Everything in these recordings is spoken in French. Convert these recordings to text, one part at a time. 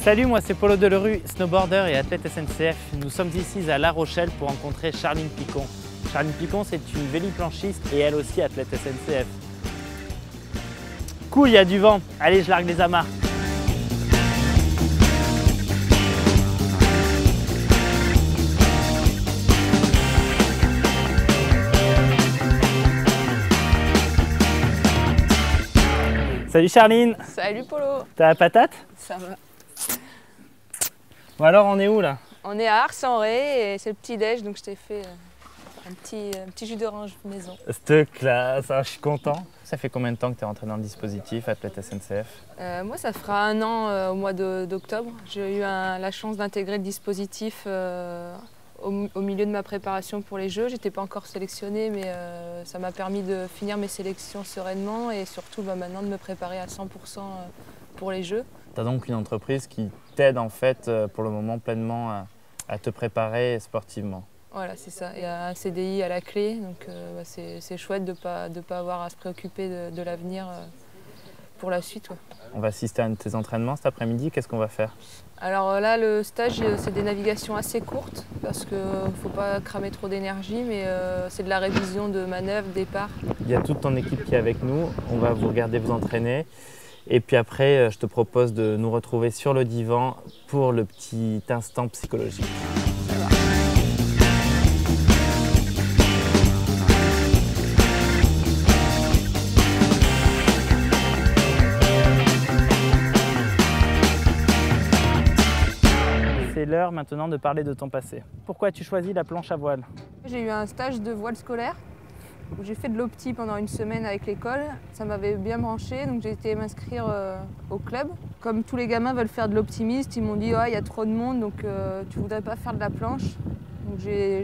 Salut, moi c'est Polo Delerue, snowboarder et athlète SNCF. Nous sommes ici à La Rochelle pour rencontrer Charline Picon. Charline Picon, c'est une véliplanchiste et elle aussi athlète SNCF. Cool, il y a du vent. Allez, je largue les amarres. Salut Charline. Salut Polo. T'as la patate? Ça va. Bon alors, on est où là? On est à Ars-en-Ré et c'est le petit-déj, donc je t'ai fait un petit jus d'orange maison. Cette classe, je suis content. Ça fait combien de temps que tu es rentré dans le dispositif athlète SNCF? Moi, ça fera 1 an au mois d'octobre. J'ai eu la chance d'intégrer le dispositif au milieu de ma préparation pour les Jeux. Je n'étais pas encore sélectionnée, mais ça m'a permis de finir mes sélections sereinement et surtout maintenant de me préparer à 100% pour les Jeux. Tu as donc une entreprise qui t'aide en fait pour le moment pleinement à te préparer sportivement. Voilà, c'est ça. Il y a un CDI à la clé, donc c'est chouette de ne pas avoir à se préoccuper de l'avenir pour la suite. Ouais. On va assister à un de tes entraînements cet après-midi. Qu'est-ce qu'on va faire? Alors là, le stage, c'est des navigations assez courtes parce qu'il ne faut pas cramer trop d'énergie, mais c'est de la révision de manœuvres, départ. Il y a toute ton équipe qui est avec nous. On va vous regarder vous entraîner. Et puis après, je te propose de nous retrouver sur le divan pour le petit instant psychologique. Ça va. C'est l'heure maintenant de parler de ton passé. Pourquoi as-tu choisi la planche à voile? J'ai eu un stage de voile scolaire où j'ai fait de l'opti pendant 1 semaine avec l'école. Ça m'avait bien branché, donc j'ai été m'inscrire au club. Comme tous les gamins veulent faire de l'optimiste, ils m'ont dit oh, il y a trop de monde, donc tu voudrais pas faire de la planche? Donc j'ai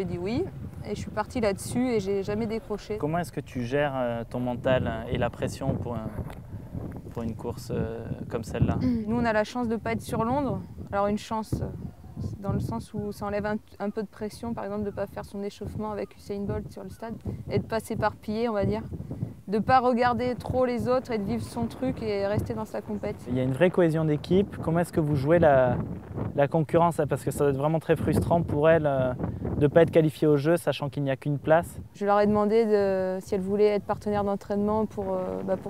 dit oui, et je suis partie là-dessus et j'ai jamais décroché. Comment est-ce que tu gères ton mental et la pression pour une course comme celle-là? Nous, on a la chance de ne pas être sur Londres. Alors une chance dans le sens où ça enlève un peu de pression, par exemple de ne pas faire son échauffement avec Usain Bolt sur le stade et de ne pas s'éparpiller, on va dire. De ne pas regarder trop les autres et de vivre son truc et rester dans sa compétition. Il y a une vraie cohésion d'équipe. Comment est-ce que vous jouez la concurrence? Parce que ça doit être vraiment très frustrant pour elle de ne pas être qualifiée au jeu, sachant qu'il n'y a qu'une place. Je leur ai demandé si elles voulaient être partenaires d'entraînement pour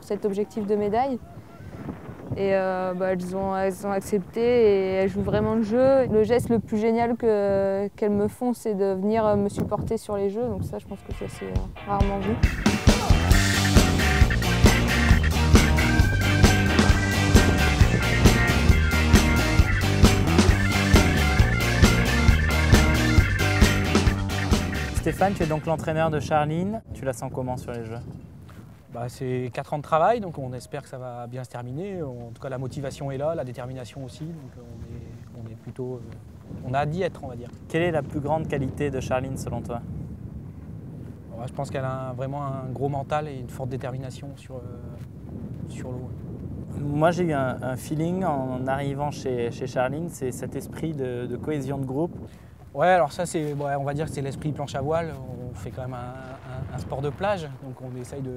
cet objectif de médaille. Et elles ont accepté et elles jouent vraiment le jeu. Le geste le plus génial qu'elles me font, c'est de venir me supporter sur les jeux. Donc ça, je pense que ça c'est rarement vu. Stéphane, tu es donc l'entraîneur de Charline. Tu la sens comment sur les jeux? C'est 4 ans de travail, donc on espère que ça va bien se terminer. En tout cas, la motivation est là, la détermination aussi. Donc on est plutôt, on a hâte d'y être, on va dire. Quelle est la plus grande qualité de Charline selon toi? Je pense qu'elle a vraiment un gros mental et une forte détermination sur l'eau. Moi, j'ai eu un feeling en arrivant chez Charline, c'est cet esprit de cohésion de groupe. Ouais, alors ça, on va dire que c'est l'esprit planche à voile. On fait quand même un sport de plage, donc on essaye de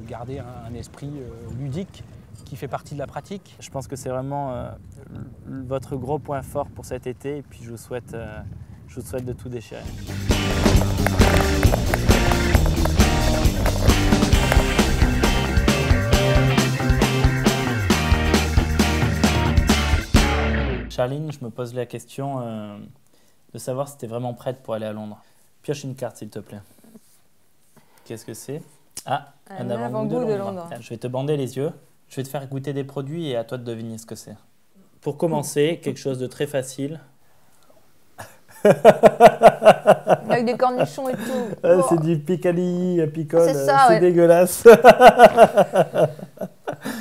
garder un esprit ludique qui fait partie de la pratique. Je pense que c'est vraiment votre gros point fort pour cet été et puis je vous souhaite de tout déchirer. Charline, je me pose la question de savoir si tu es vraiment prête pour aller à Londres. Pioche une carte s'il te plaît. Qu'est-ce que c'est? Ah, un avant-goût de Londres. Je vais te bander les yeux. Je vais te faire goûter des produits et à toi de deviner ce que c'est. Pour commencer, quelque chose de très facile. Avec des cornichons et tout. Oh. C'est du picali, picole, c'est dégueulasse.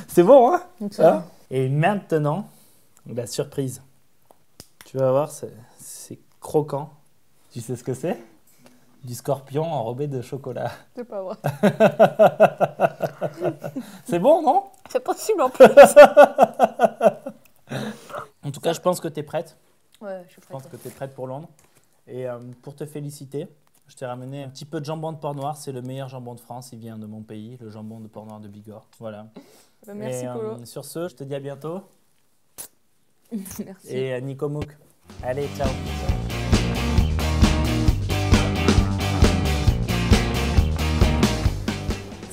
C'est bon, hein? Ah. Et maintenant, la surprise. Tu vas voir, c'est croquant. Tu sais ce que c'est? Du scorpion enrobé de chocolat. C'est pas vrai. C'est bon, non? C'est possible en plus. En tout cas, je pense que tu es prête. Ouais, je suis prête. Je pense que tu es prête pour Londres. Et pour te féliciter, je t'ai ramené un petit peu de jambon de Port-Noir. C'est le meilleur jambon de France. Il vient de mon pays, le jambon de Port-Noir de Bigorre. Voilà. Merci, Polo. Sur ce, je te dis à bientôt. Merci. Et Nico Mouk. Allez, ciao.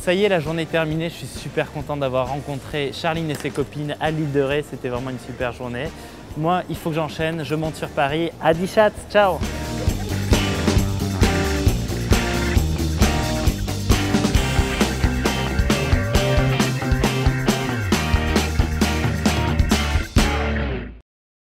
Ça y est, la journée est terminée. Je suis super content d'avoir rencontré Charline et ses copines à l'île de Ré. C'était vraiment une super journée. Moi, il faut que j'enchaîne. Je monte sur Paris. À Dichat, ciao.